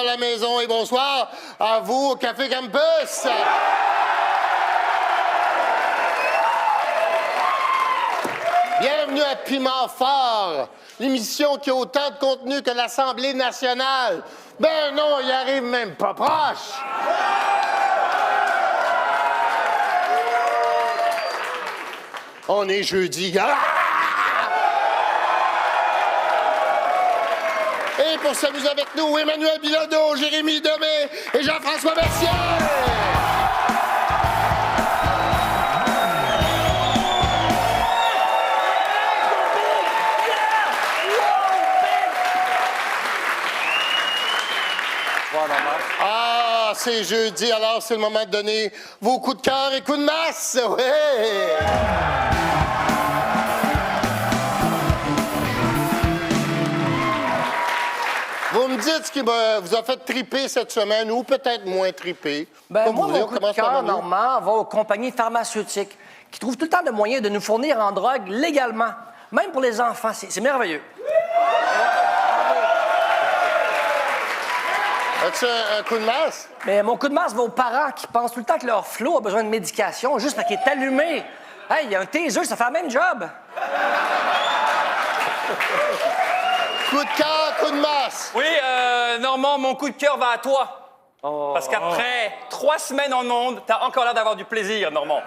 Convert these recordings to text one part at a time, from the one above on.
la maison et bonsoir à vous au Café Campus. Bienvenue à Piment Fort, l'émission qui a autant de contenu que l'Assemblée nationale. Ben non, il arrive même pas proche. On est jeudi. Et pour s'amuser avec nous, Emmanuel Bilodeau, Jérémy Demé et Jean-François Mercier. Ah, c'est jeudi, alors c'est le moment de donner vos coups de cœur et coups de masse. Ouais. Vous me dites ce qui vous a fait triper cette semaine ou peut-être moins triper. Ben, moi, mon coup de cœur, Normand, va aux compagnies pharmaceutiques qui trouvent tout le temps le moyen de nous fournir en drogue légalement, même pour les enfants. C'est merveilleux. As-tu un coup de masse? Mais mon coup de masse va aux parents qui pensent tout le temps que leur flot a besoin de médication juste parce qu'il est allumé. Hey, il y a un taser, ça fait le même job. Coup de cœur, coup de masse. Oui, Normand, mon coup de cœur va à toi. Oh. Parce qu'après 3 semaines en ondes, t'as encore l'air d'avoir du plaisir, Normand.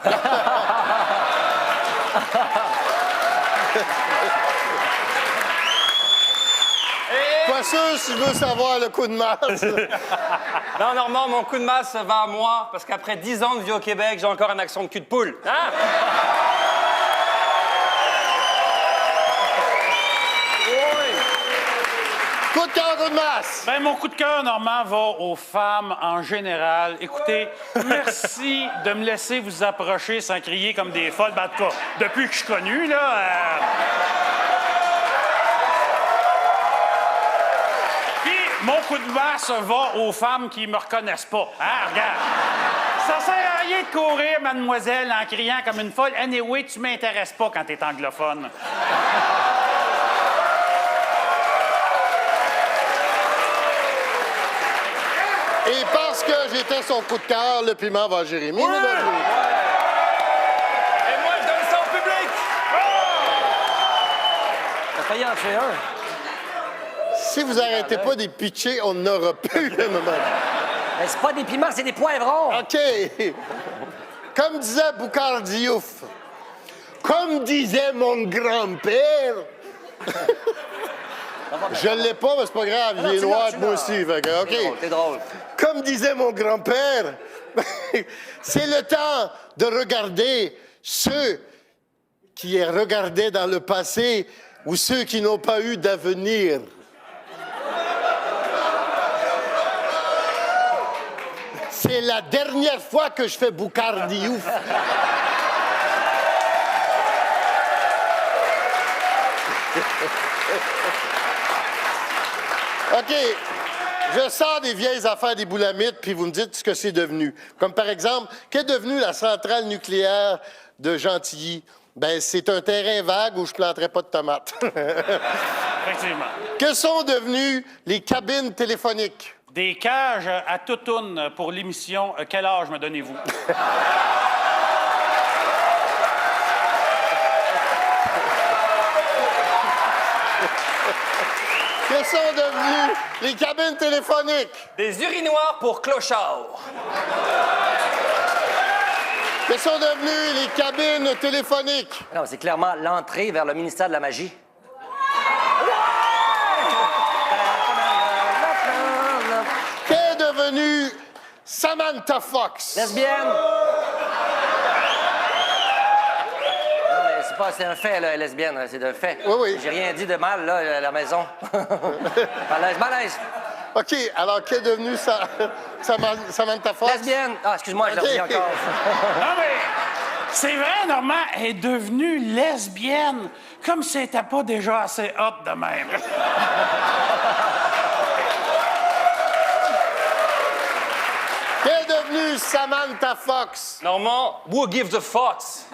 Pas sûr si je veux savoir le coup de masse. Non, Normand, mon coup de masse va à moi, parce qu'après 10 ans de vie au Québec, j'ai encore un accent de cul de poule. Hein? Coup de cœur, coup de masse. Ben, mon coup de cœur, Normand, va aux femmes en général. Écoutez, merci de me laisser vous approcher sans crier comme des folles. Ben, en tout cas, depuis que je suis connu, là... Mon coup de masse va aux femmes qui me reconnaissent pas. Hein, regarde. Ça sert à rien de courir, mademoiselle, en criant comme une folle. Anyway, tu m'intéresses pas quand t'es anglophone. Et parce que j'étais son coup de cœur, le piment va à Jérémy. Ouais. Et moi, je donne ça au public. T'as failli en faire un. Si vous arrêtez pas des pitchés, on n'aura plus le moment. Ben, c'est pas des piments, c'est des poivrons. OK. Comme disait Boukhar Diouf, comme disait mon grand-père... Je l'ai pas, mais c'est pas grave, il est noir, moi aussi. Fait que, OK. C'est drôle. Comme disait mon grand-père, c'est le temps de regarder ceux qui regardaient dans le passé ou ceux qui n'ont pas eu d'avenir. C'est la dernière fois que je fais Boukhar Diouf. OK. Je sors des vieilles affaires des boulamites, puis vous me dites ce que c'est devenu. Comme par exemple, qu'est devenue la centrale nucléaire de Gentilly? Ben, c'est un terrain vague où je planterai pas de tomates. Effectivement. Que sont devenues les cabines téléphoniques? Des cages à toutoune pour l'émission Quel âge me donnez-vous? Que sont devenues les cabines téléphoniques? Des urinoirs pour clochards. Que sont devenues les cabines téléphoniques? Non, c'est clairement l'entrée vers le ministère de la magie. Qu'est devenue Samantha Fox? Lesbienne. Non, mais c'est un fait, là, lesbienne, c'est un fait. Oui, oui. J'ai rien dit de mal, là, à la maison. Malaise. OK, alors qu'est devenue Samantha Fox? Lesbienne. Ah, excuse-moi, je l'ai OK. redit encore. Non, mais c'est vrai, Normand, elle est devenue lesbienne, comme si elle n'était pas déjà assez hot de même. Qu'est devenue Samantha Fox? Normand, who gives a fox?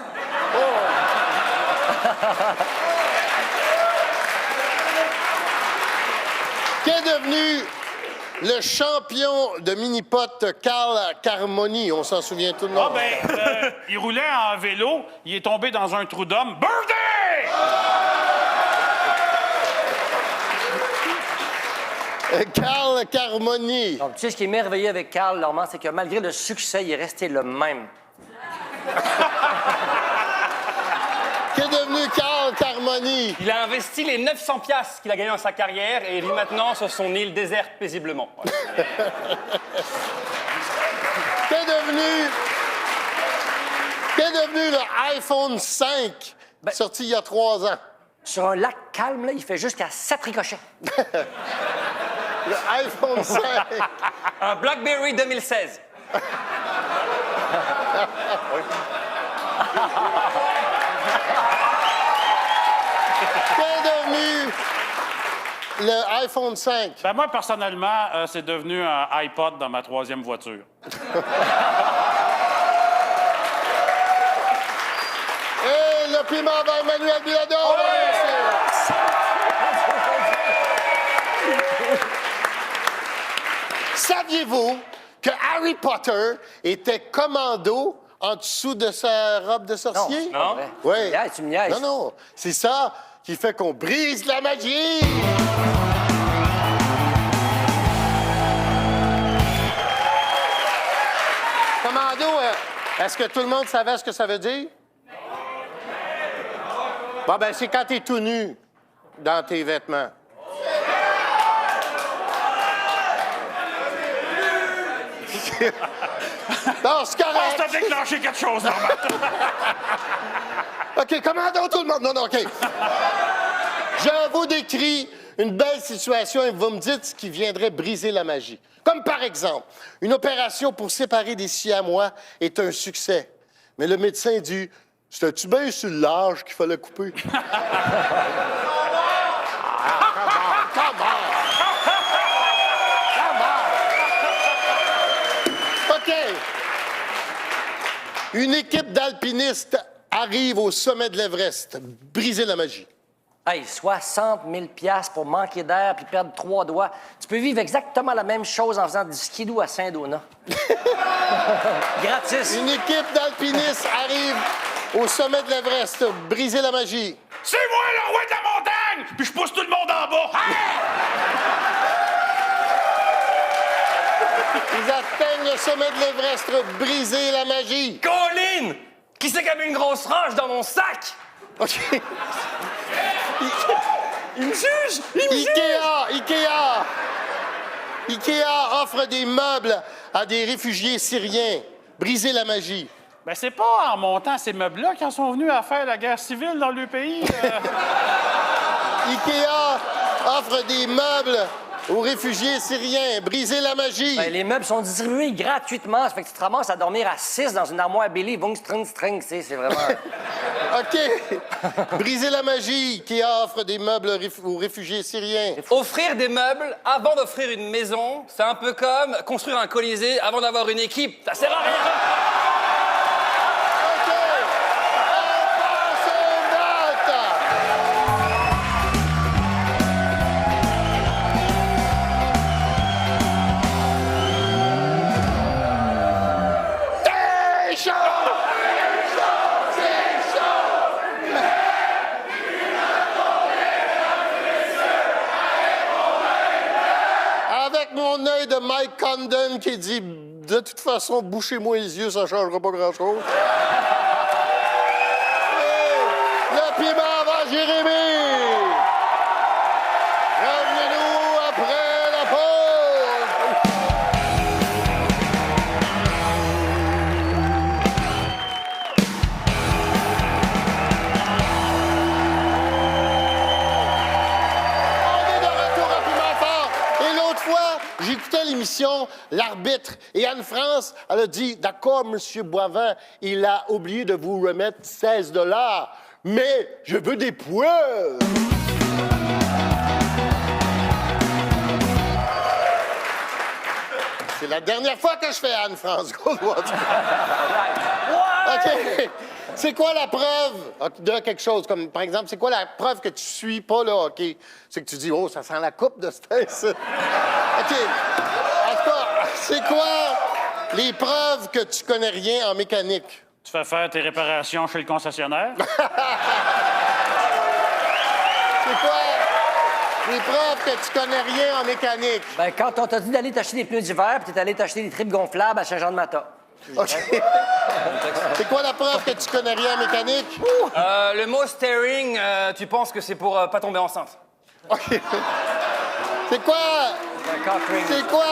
Qu'est devenue Le champion de mini-pot, Carl Carmoni, on s'en souvient tout le monde. Ah, ben, il roulait en vélo, il est tombé dans un trou d'homme. Birthday! Carl Carmoni. Donc, tu sais, ce qui est merveilleux avec Carl, Normand, c'est que malgré le succès, il est resté le même. Qu'est devenu Carl Carmoni? Il a investi les 900 piastres qu'il a gagnés dans sa carrière et il vit maintenant sur son île déserte paisiblement. Voilà. Qu'est devenu le iPhone 5, sorti il y a 3 ans? Sur un lac calme, là, il fait jusqu'à 7 ricochets. Le iPhone 5. Un BlackBerry 2016. Qu'est devenu le iPhone 5? Ben moi, personnellement, c'est devenu un iPod dans ma 3e voiture. Et le piment va Emmanuel Bilodeau. Saviez-vous que Harry Potter était commando en dessous de sa robe de sorcier? Non. Oui. Tu me niaises. Non, non. C'est ça qui fait qu'on brise la magie. Commando, est-ce que tout le monde savait ce que ça veut dire? Bon, ben, c'est quand t'es tout nu dans tes vêtements. Non, c'est correct. Ah, t'as déclenché quelque chose, Normand. OK, commandons tout le monde. Non, OK. Je vous décris une belle situation et vous me dites ce qui viendrait briser la magie. Comme par exemple, une opération pour séparer des siamois est un succès. Mais le médecin dit, c'était-tu bien sur le large qu'il fallait couper? OK. Une équipe d'alpinistes arrive au sommet de l'Everest. Briser la magie. Hey, 60 000 piastres pour manquer d'air puis perdre 3 doigts. Tu peux vivre exactement la même chose en faisant du skidoo à Saint-Donat. Gratis. Une équipe d'alpinistes arrive au sommet de l'Everest. Briser la magie. C'est moi le roi de la montagne! Puis je pousse tout le monde en bas. Hein? Ils atteignent le sommet de l'Everest. Briser la magie. Colline! Qui c'est qui a mis une grosse roche dans mon sac? OK. Il me juge! Il me juge! Ikea offre des meubles à des réfugiés syriens. Briser la magie. Ben, c'est pas en montant ces meubles-là qu'ils en sont venus à faire la guerre civile dans le pays. Ikea offre des meubles aux réfugiés syriens. Briser la magie. Ben, les meubles sont distribués gratuitement. Ça fait que tu te ramasses à dormir à 6 dans une armoire Billy, Vung string, tu sais, c'est vraiment... OK. Briser la magie. Ikea offre des meubles aux réfugiés syriens. Offrir des meubles avant d'offrir une maison, c'est un peu comme construire un colisée avant d'avoir une équipe. Ça sert à rien! OK. On passe au vote. C'est chaud! C'est chaud! Avec mon œil de Mike Condon qui dit de toute façon, bouchez-moi les yeux, ça ne changera pas grand-chose. Et le piment va Jérémy! Revenez-nous après la pause! On est de retour à Piment Fort. Et l'autre fois, j'écoutais l'émission L'Arbitre. Et Anne-France, elle a dit, d'accord, Monsieur Boivin, il a oublié de vous remettre 16 $, mais je veux des preuves. C'est la dernière fois que je fais Anne-France Goldwater. OK. C'est quoi la preuve de quelque chose? Comme, par exemple, c'est quoi la preuve que tu suis pas le hockey? C'est que tu dis, oh, ça sent la coupe de Stace. OK. En tout cas, c'est quoi les preuves que tu connais rien en mécanique? Tu fais faire tes réparations chez le concessionnaire? C'est quoi les preuves que tu connais rien en mécanique? Ben, quand on t'a dit d'aller t'acheter des pneus d'hiver, puis t'es allé t'acheter des tripes gonflables à Saint-Jean-de-Mata. OK. C'est quoi la preuve que tu connais rien en mécanique? Le mot steering, tu penses que c'est pour pas tomber enceinte? OK. C'est quoi? D'accord, Craig. C'est quoi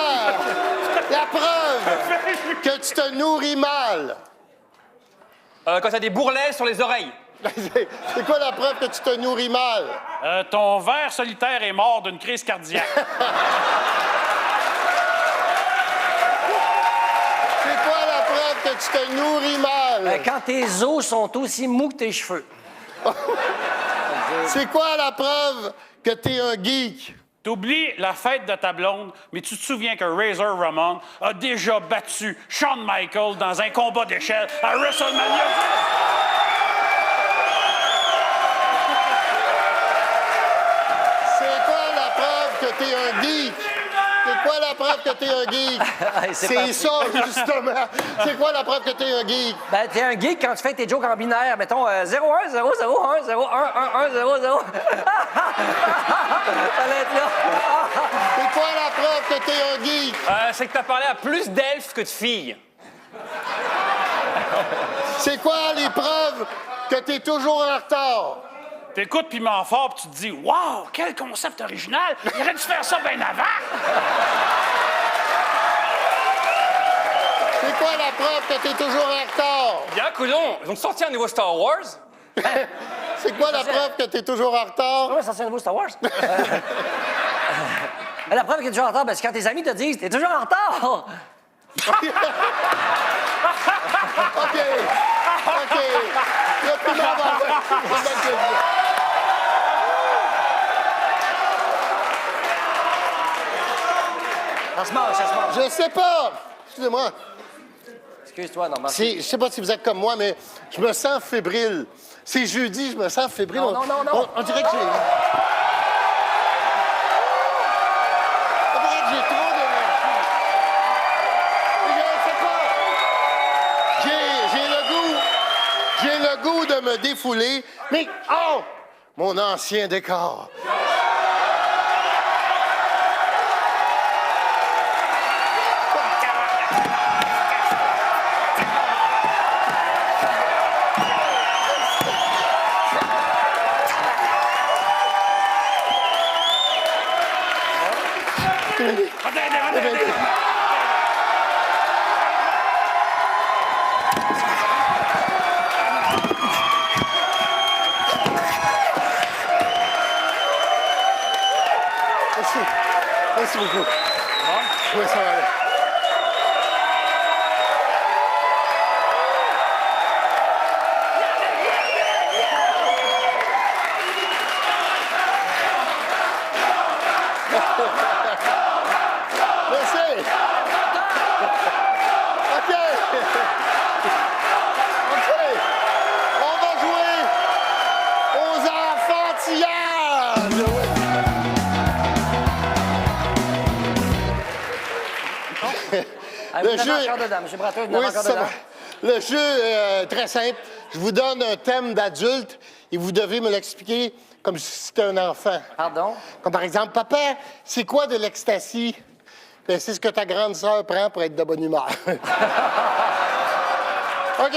la preuve que tu te nourris mal? Quand t'as des bourrelets sur les oreilles. C'est quoi la preuve que tu te nourris mal? Ton ver solitaire est mort d'une crise cardiaque. C'est quoi la preuve que tu te nourris mal? Ben, quand tes os sont aussi mous que tes cheveux. C'est quoi la preuve que t'es un geek? T'oublies la fête de ta blonde, mais tu te souviens que Razor Ramon a déjà battu Shawn Michaels dans un combat d'échelle à WrestleMania 10. C'est quoi la preuve que t'es un geek? C'est quoi la preuve que t'es un geek? Hey, C'est parti. ça, justement. C'est quoi la preuve que t'es un geek? Ben, t'es un geek quand tu fais tes jokes en binaire. Mettons 0, 1, 0, 0, 1, 0, 1, 1, 1, 0, 0. Fallait être là. C'est quoi la preuve que t'es un geek? C'est que t'as parlé à plus d'elfes que de filles. C'est quoi les preuves que t'es toujours en retard? T'écoutes Piment Fort pis tu te dis « Wow, quel concept original! Il aurait dû faire ça bien avant! C'est quoi la preuve que t'es toujours en retard? Bien, coudon, ils ont sorti un nouveau Star Wars. C'est quoi la preuve que t'es toujours en retard? Ouais, ça c'est un nouveau Star Wars. La preuve que t'es toujours en retard, ben, c'est quand tes amis te disent t'es toujours en retard. OK. OK. Le plus marrant. Ça se mange, ça se mange. Je sais pas. Excusez-moi. Excuse-toi, non, Je sais pas si vous êtes comme moi, mais je me sens fébrile. C'est jeudi, je me sens fébrile. Non, non, non, non. On dirait que j'ai... On dirait que j'ai trop d'énergie. Je sais pas. J'ai le goût de me défouler, mais... Oh! Mon ancien décor. Merci. Merci beaucoup. Oui, ça va aller. Merci. OK. OK. On va jouer aux enfantillages. Le jeu encore dedans, M. Brateau, il y en a Oui, encore ça dedans. va. Le jeu est très simple. Je vous donne un thème d'adulte et vous devez me l'expliquer comme si c'était un enfant. Pardon? Comme par exemple, papa, c'est quoi de l'ecstasy? Ben, c'est ce que ta grande sœur prend pour être de bonne humeur. OK.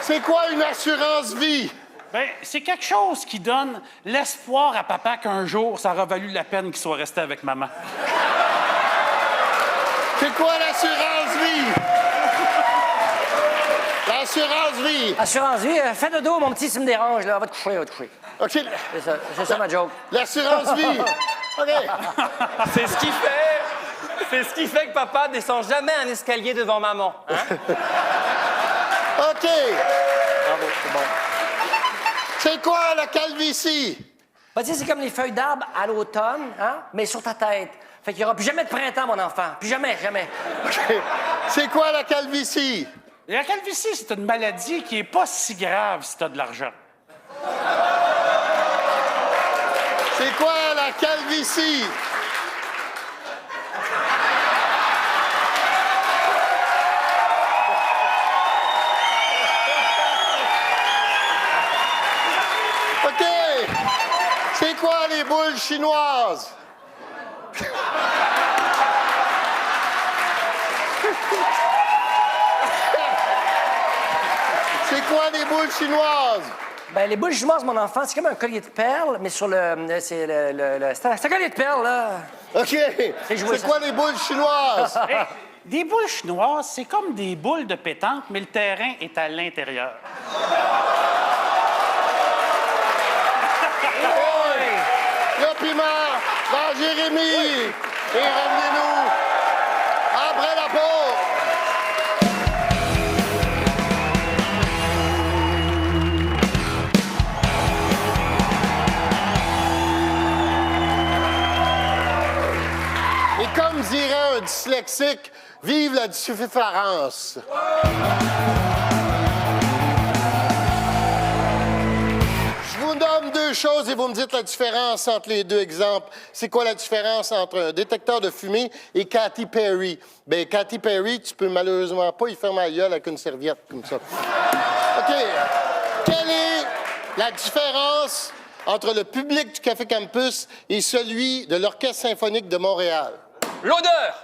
C'est quoi une assurance vie? Ben, c'est quelque chose qui donne l'espoir à papa qu'un jour, ça aura valu la peine qu'il soit resté avec maman. C'est quoi l'assurance vie? L'assurance vie. Assurance vie, fais de dos, mon petit, ça me dérange, là. Va te coucher, va te coucher. OK. C'est ça ma joke. L'assurance vie. OK. C'est ce qui fait que papa descend jamais un escalier devant maman. Hein? OK. Bravo, c'est bon. C'est quoi la calvitie? Ben, tu sais, c'est comme les feuilles d'arbre à l'automne, hein, mais sur ta tête. Fait qu'il n'y aura plus jamais de printemps, mon enfant. Plus jamais, jamais. OK. C'est quoi la calvitie? La calvitie, c'est une maladie qui est pas si grave si t'as de l'argent. C'est quoi la calvitie? quoi les boules chinoises? C'est quoi les boules chinoises? Ben, les boules chinoises, mon enfant, c'est comme un collier de perles, mais sur le... C'est c'est un collier de perles, là. OK. joué, C'est ça. quoi les boules chinoises? Hey, des boules chinoises, c'est comme des boules de pétanque, mais le terrain est à l'intérieur. Le piment dans Jérémy. Et revenez-nous après la pause. Et comme dirait un dyslexique, vive la différence. Je vous donne deux choses et vous me dites la différence entre les deux exemples. C'est quoi la différence entre un détecteur de fumée et Katy Perry? Bien, Katy Perry, tu peux malheureusement pas y faire ma gueule avec une serviette comme ça. OK. Quelle est la différence entre le public du Café Campus et celui de l'Orchestre symphonique de Montréal? L'odeur.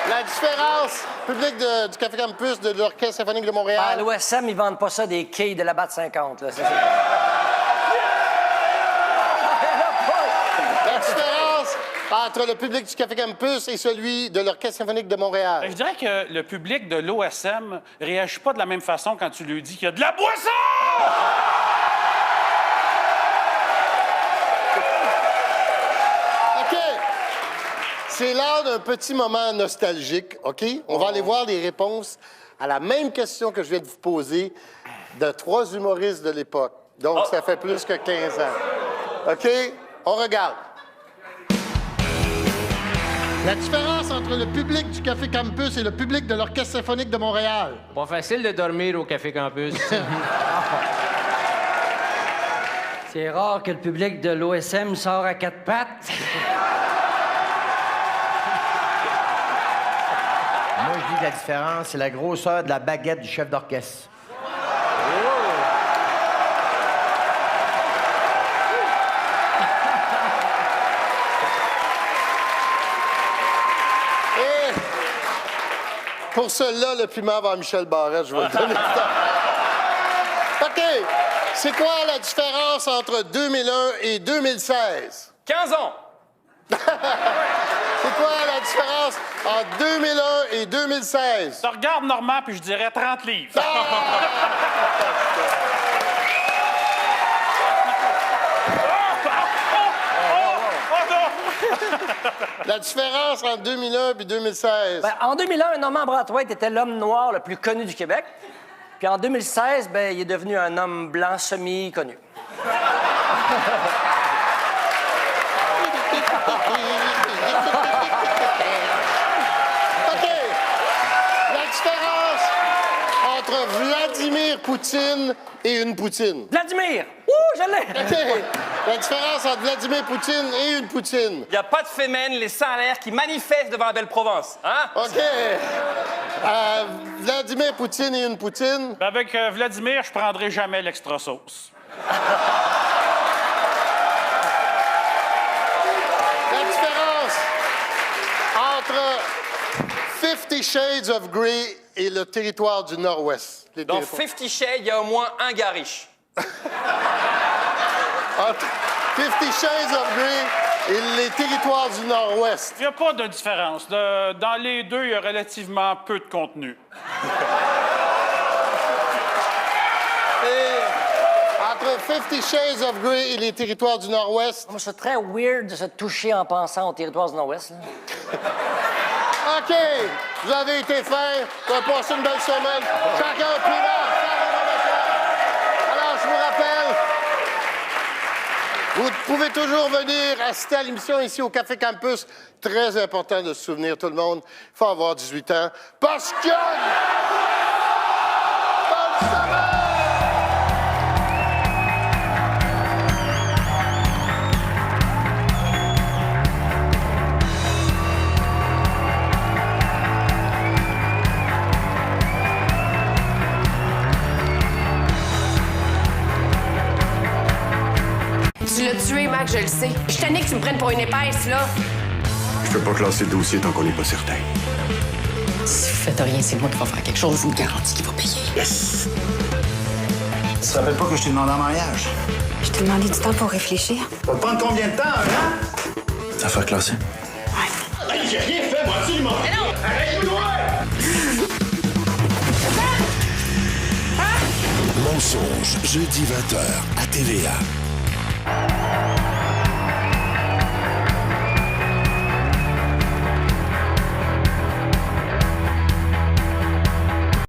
La différence public du Café Campus de l'Orchestre symphonique de À Montréal? l'OSM, ils vendent pas ça des quilles de la BAT 50, là. La différence entre le public du Café Campus et celui de l'Orchestre symphonique de Montréal? Je dirais que le public de l'OSM réagit pas de la même façon quand tu lui dis qu'il y a de la boisson! OK. C'est l'heure d'un petit moment nostalgique, OK? On va aller voir les réponses à la même question que je viens de vous poser de 3 humoristes de l'époque. Donc, ça fait plus que 15 ans. OK? On regarde. La différence entre le public du Café Campus et le public de l'Orchestre symphonique de Montréal. Pas facile de dormir au Café Campus. C'est rare que le public de l'OSM sort à 4 pattes. Moi, je dis que la différence, c'est la grosseur de la baguette du chef d'orchestre. Et pour cela, le piment va à Michel Barrette, je vais le donner. OK. C'est quoi la différence entre 2001 et 2016? 15 ans. C'est quoi la différence entre 2001 et 2016? Je regarde Normand, puis je dirais 30 livres. La différence entre 2001 et 2016? Ben, en 2001, Norman Brathwaite était l'homme noir le plus connu du Québec. Puis en 2016, ben, il est devenu un homme blanc semi-connu. OK. La différence entre Vladimir Poutine et une poutine. Vladimir! Ouh, je l'ai! OK. La différence entre Vladimir Poutine et une poutine. Il n'y a pas de fémènes, les seins à l'air, qui manifestent devant la belle Provence. Hein? OK. Vladimir Poutine et une poutine. Ben, avec Vladimir, je prendrai jamais l'extra sauce. La différence entre 50 Shades of Grey et le territoire du Nord-Ouest. Les Dans territoires. 50 Shades, il y a au moins un gars riche. Entre 50 Shades of Grey et les territoires du Nord-Ouest. Il n'y a pas de différence. Dans les deux, il y a relativement peu de contenu. Et entre 50 Shades of Grey et les territoires du Nord-Ouest. Moi, c'est très weird de se toucher en pensant au territoire du Nord-Ouest. là. OK. Vous avez été fin. Vous avez passé une belle semaine. Chacun a pris là. Alors, je vous rappelle, vous pouvez toujours venir assister à l'émission ici au Café Campus. Très important de se souvenir, tout le monde. Il faut avoir 18 ans. Parce que... Bonne semaine! que je le sais. Je suis tannée que tu me prennes pour une épaisse, là. Je peux pas classer le dossier tant qu'on n'est pas certain. Si vous faites rien, c'est moi qui va faire quelque chose. Je vous le garantis qu'il va payer. Yes! Tu te rappelles pas que je t'ai demandé en mariage? Je t'ai demandé du temps pour réfléchir. Ça va te prendre combien de temps, hein? Affaire classée. Ouais. Hey, j'ai rien fait, moi, absolument. Mais non! Arrête-moi! Mensonge, jeudi 20h à TVA.